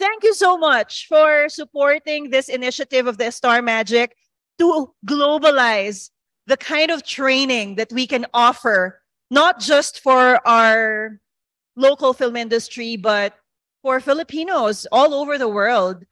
thank you so much for supporting this initiative of the Star Magic to globalize the kind of training that we can offer, not just for our local film industry, but for Filipinos all over the world.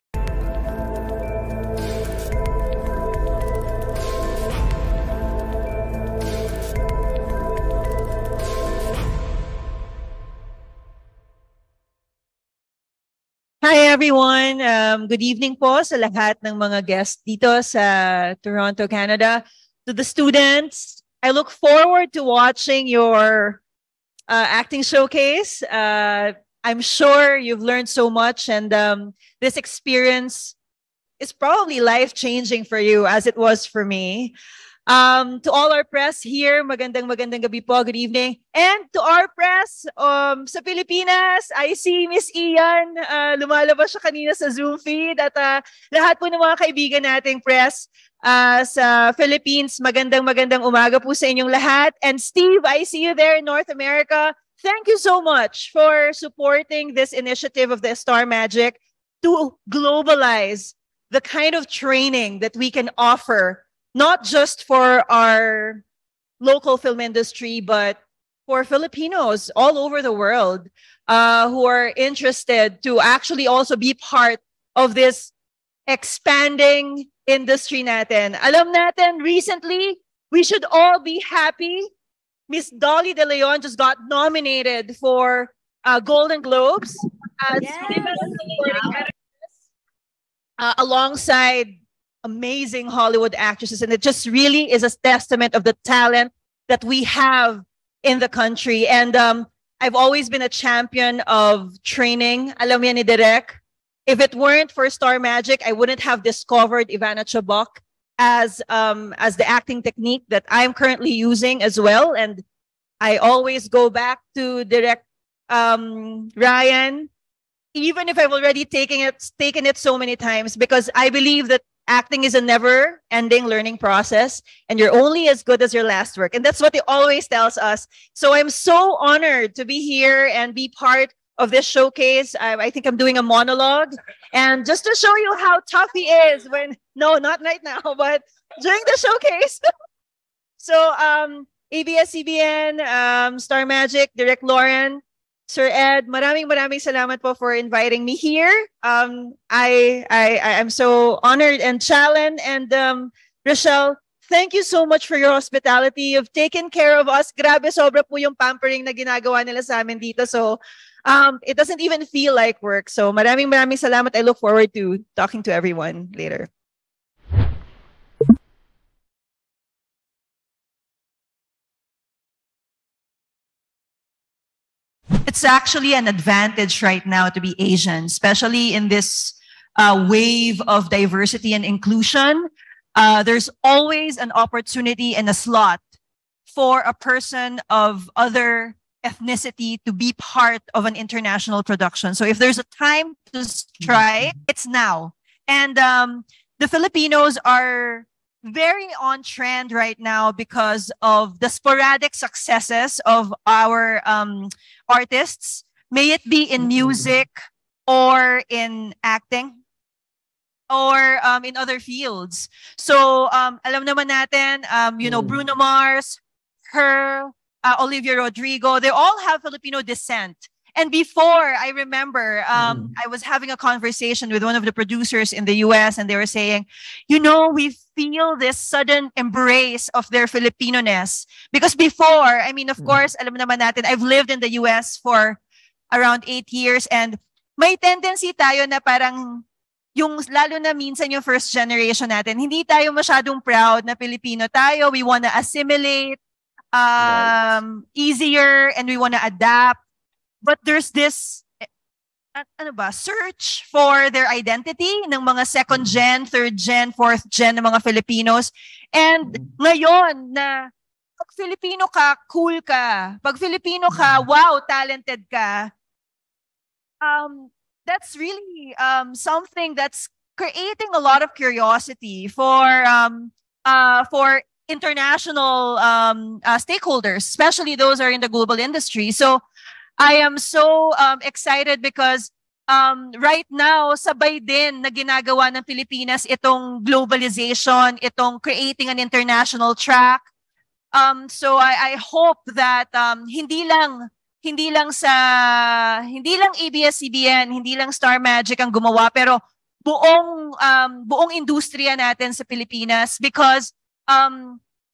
Hi everyone. Good evening po sa lahat ng mga guests dito sa Toronto, Canada. To the students, I look forward to watching your acting showcase. I'm sure you've learned so much, and this experience is probably life-changing for you as it was for me. To all our press here, magandang gabi po, good evening. And to our press sa Pilipinas, I see Miss Ian, lumalabas siya kanina sa Zoom feed. At lahat po ng mga kaibigan nating press sa Philippines, magandang umaga po sa inyong lahat. And Steve, I see you there in North America. Thank you so much for supporting this initiative of the Star Magic to globalize the kind of training that we can offer, not just for our local film industry, but for Filipinos all over the world who are interested to actually also be part of this expanding industry natin. Alam natin, recently, we should all be happy. Miss Dolly De Leon just got nominated for Golden Globes as alongside amazing Hollywood actresses, and it just really is a testament of the talent that we have in the country. And I've always been a champion of training. Alam yan ni Direk, if it weren't for Star Magic, I wouldn't have discovered Ivana Chabok as the acting technique that I'm currently using as well. And I always go back to Direk Ryan, even if I've already taken it so many times, because I believe that acting is a never-ending learning process, and you're only as good as your last work. And that's what he always tells us. So I'm so honored to be here and be part of this showcase. I think I'm doing a monologue. And just to show you how tough he is no, not right now, but during the showcase. So ABS CBN, Star Magic, Direct Lauren, Sir Ed, maraming salamat po for inviting me here. I'm so honored, and Challen and Rochelle, thank you so much for your hospitality. You've taken care of us. Grabe, sobra po yung pampering na ginagawa nila sa amin dito. So it doesn't even feel like work. So maraming salamat. I look forward to talking to everyone later. It's actually an advantage right now to be Asian, especially in this wave of diversity and inclusion. There's always an opportunity and a slot for a person of other ethnicity to be part of an international production. So if there's a time to strike, it's now. And the Filipinos are very on trend right now because of the sporadic successes of our artists, may it be in music or in acting or in other fields. So alam naman natin, Bruno Mars, her, Olivia Rodrigo, they all have Filipino descent. And before, I remember I was having a conversation with one of the producers in the US, and they were saying, we feel this sudden embrace of their Filipino-ness. Because before, of course, alam naman natin, I've lived in the US for around 8 years, and may tendency tayo na parang, lalo na minsan yung first generation natin, hindi tayo masyadong proud na Filipino tayo. We want to assimilate easier, and we want to adapt. But there's this search for their identity ng mga second gen, third gen, fourth gen ng mga Filipinos. And ngayon na pag Filipino ka, cool ka. Pag Filipino ka, wow, talented ka. That's really something that's creating a lot of curiosity for international stakeholders, especially those who are in the global industry. So I am so excited because right now, sabay din na ginagawa ng Pilipinas itong globalization, itong creating an international track. So I hope that hindi lang ABS CBN, hindi lang Star Magic ang gumawa, pero buong industriya natin sa Pilipinas, because a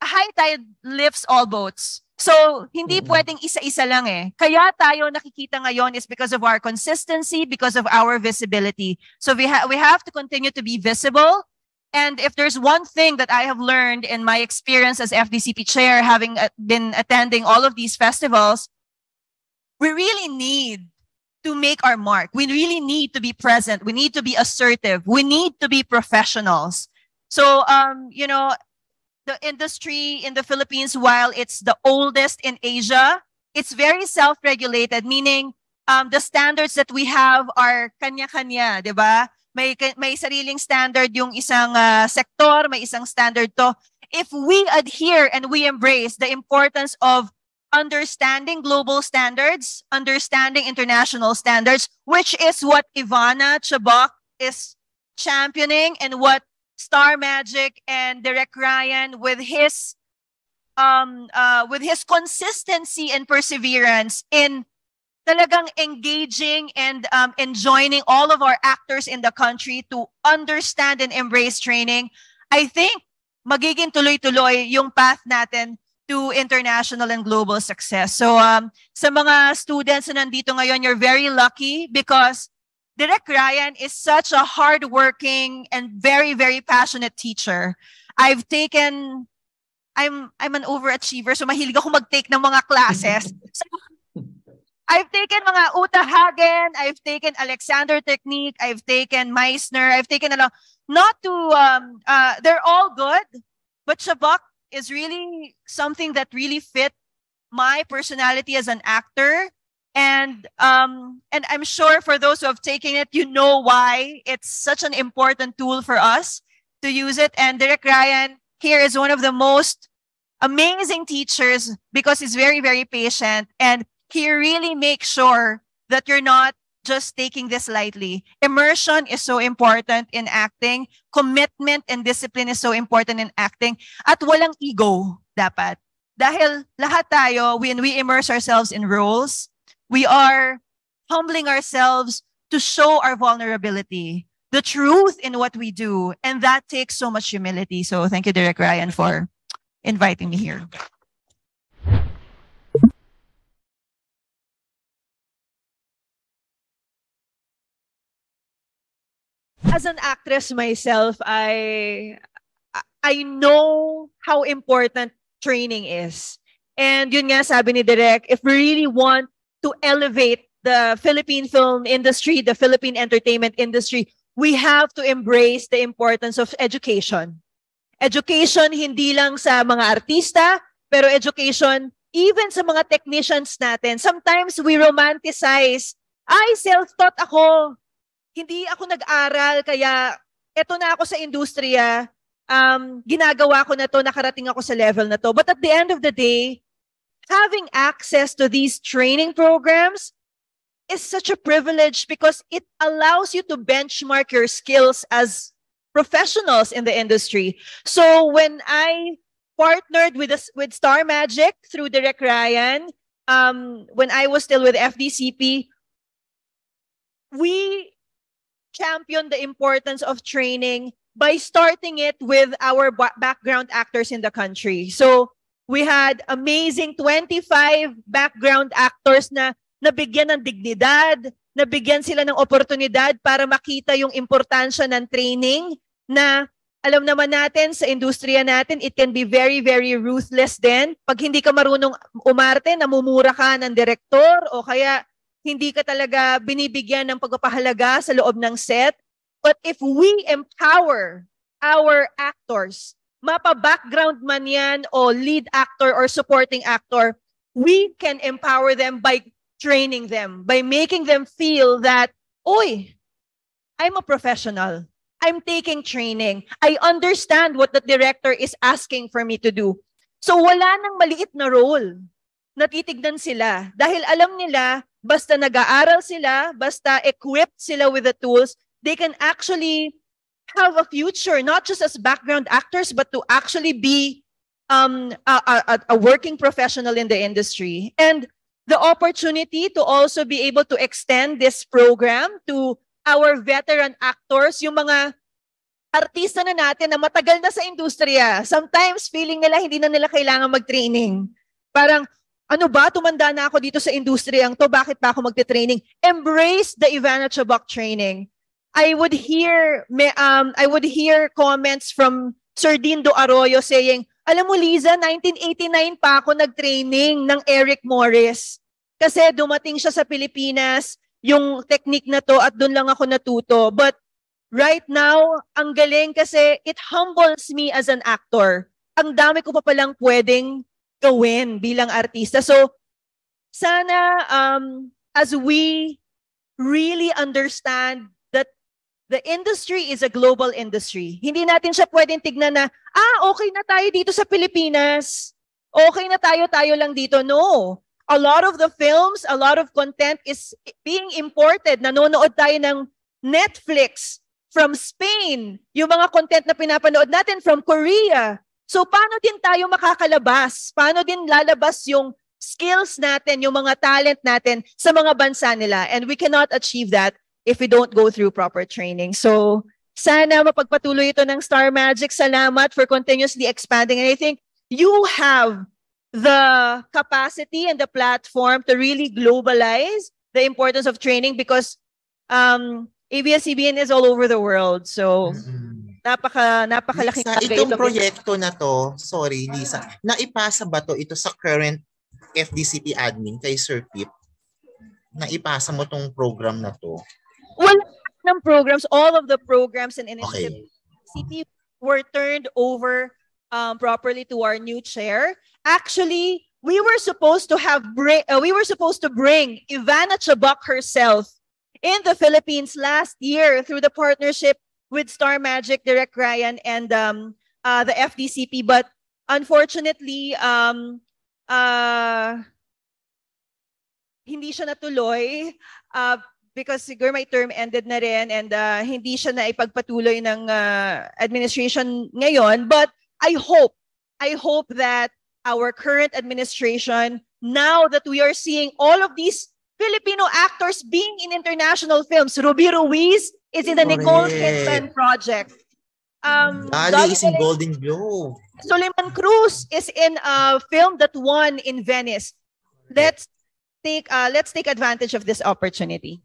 high tide lifts all boats. So, hindi pwedeng isa-isa lang eh. Kaya tayo nakikita ngayon is because of our consistency, because of our visibility. So, we have to continue to be visible. And if there's one thing that I have learned in my experience as FDCP chair, having been attending all of these festivals, we really need to make our mark. We really need to be present. We need to be assertive. We need to be professionals. So, you know, the industry in the Philippines, while it's the oldest in Asia, it's very self-regulated, meaning the standards that we have are kanya-kanya, di ba? May sariling standard yung isang sektor, may isang standard to. If we adhere and we embrace the importance of understanding global standards, understanding international standards, which is what Ivana Chabak is championing, and what Star Magic and Direk Ryan with his consistency and perseverance in talagang engaging and enjoining all of our actors in the country to understand and embrace training. I think magiging tuloy-tuloy yung path natin to international and global success. So sa mga students na nandito ngayon, you're very lucky because Direk Ryan is such a hardworking and very, very passionate teacher. I'm an overachiever, so mahilig ako mag-take ng mga classes. So, I've taken mga Uta Hagen, I've taken Alexander Technique, I've taken Meissner, I've taken a lot. Not to, they're all good, but Shabak is really something that really fit my personality as an actor. And I'm sure for those who have taken it, you know why it's such an important tool for us to use it. And Direk Ryan here is one of the most amazing teachers because he's very, very patient. And he really makes sure that you're not just taking this lightly. Immersion is so important in acting. Commitment and discipline is so important in acting. At walang ego dapat. Dahil lahat tayo, when we immerse ourselves in roles, we are humbling ourselves to show our vulnerability, the truth in what we do. And that takes so much humility. So thank you, Direk Ryan, for inviting me here. As an actress myself, I know how important training is. And yun nga sabi ni Direk, if we really want to elevate the Philippine film industry, the Philippine entertainment industry, we have to embrace the importance of education. Education hindi lang sa mga artista, pero education even sa mga technicians natin. Sometimes we romanticize, ay, self-taught ako. Hindi ako nag-aral, kaya eto na ako sa industriya, ginagawa ko na to, nakarating ako sa level na to. But at the end of the day, having access to these training programs is such a privilege because it allows you to benchmark your skills as professionals in the industry. So when I partnered with Star Magic through Direk Ryan, when I was still with FDCP, we championed the importance of training by starting it with our background actors in the country. So we had amazing 25 background actors na nabigyan ng dignidad, nabigyan sila ng oportunidad para makita yung importansya ng training na alam naman natin sa industriya natin, it can be very, very ruthless din. Pag hindi ka marunong umarte, namumura ka ng direktor o kaya hindi ka talaga binibigyan ng pagpapahalaga sa loob ng set. But if we empower our actors, mapa-background man yan o lead actor or supporting actor, we can empower them by training them, by making them feel that, oy, I'm a professional. I'm taking training. I understand what the director is asking for me to do. So wala nang maliit na role. Natitignan sila dahil alam nila basta nag-aaral sila, basta equipped sila with the tools, they can actually have a future, not just as background actors, but to actually be a working professional in the industry. And the opportunity to also be able to extend this program to our veteran actors, yung mga artista na natin na matagal na sa industriya. Sometimes feeling nila hindi na nila kailangan mag-training. Parang, ano ba, tumanda na ako dito sa industriyang to, bakit pa ako magte-training? Embrace the Ivana Chabak training. I would hear comments from Sir Dindo Arroyo saying, alam mo Liza, 1989 pa ako nag-training ng Eric Morris. Kasi dumating siya sa Pilipinas, yung technique na to at doon lang ako natuto. But right now, ang galing kasi it humbles me as an actor. Ang dami ko pa palang pwedeng gawin bilang artista. So, sana as we really understand that the industry is a global industry, hindi natin siya pwedeng tignan na, okay na tayo dito sa Pilipinas. Okay na tayo lang dito. No. A lot of the films, a lot of content is being imported. Nanonood tayo ng Netflix from Spain. Yung mga content na pinapanood natin from Korea. So paano din tayo makakalabas? Paano din lalabas yung skills natin, yung mga talent natin sa mga bansa nila? And we cannot achieve that if we don't go through proper training. So sana mapagpatuloy ito ng Star Magic. Salamat for continuously expanding. And I think you have the capacity and the platform to really globalize the importance of training because ABS CBN is all over the world. So napakalaking Lisa, itong proyekto na to, sorry Lisa, naipasa ba to ito sa current FDCP admin kay Sir Pip? Naipasa mo tong program na to? Well, ng programs, all of the programs and initiatives CP were turned over properly to our new chair. Actually, we were supposed to bring Ivana Chabak herself in the Philippines last year through the partnership with Star Magic, Direct Ryan, and the FDCP. But unfortunately, hindi siya natuloy because siguro my term ended na rin and hindi siya na ipagpatuloy ng administration ngayon. But I hope that our current administration, now that we are seeing all of these Filipino actors being in international films, Ruby Ruiz is in the Nicole Kidman project. Ali is in Golden Globe. Suleiman Cruz is in a film that won in Venice. Let's take advantage of this opportunity.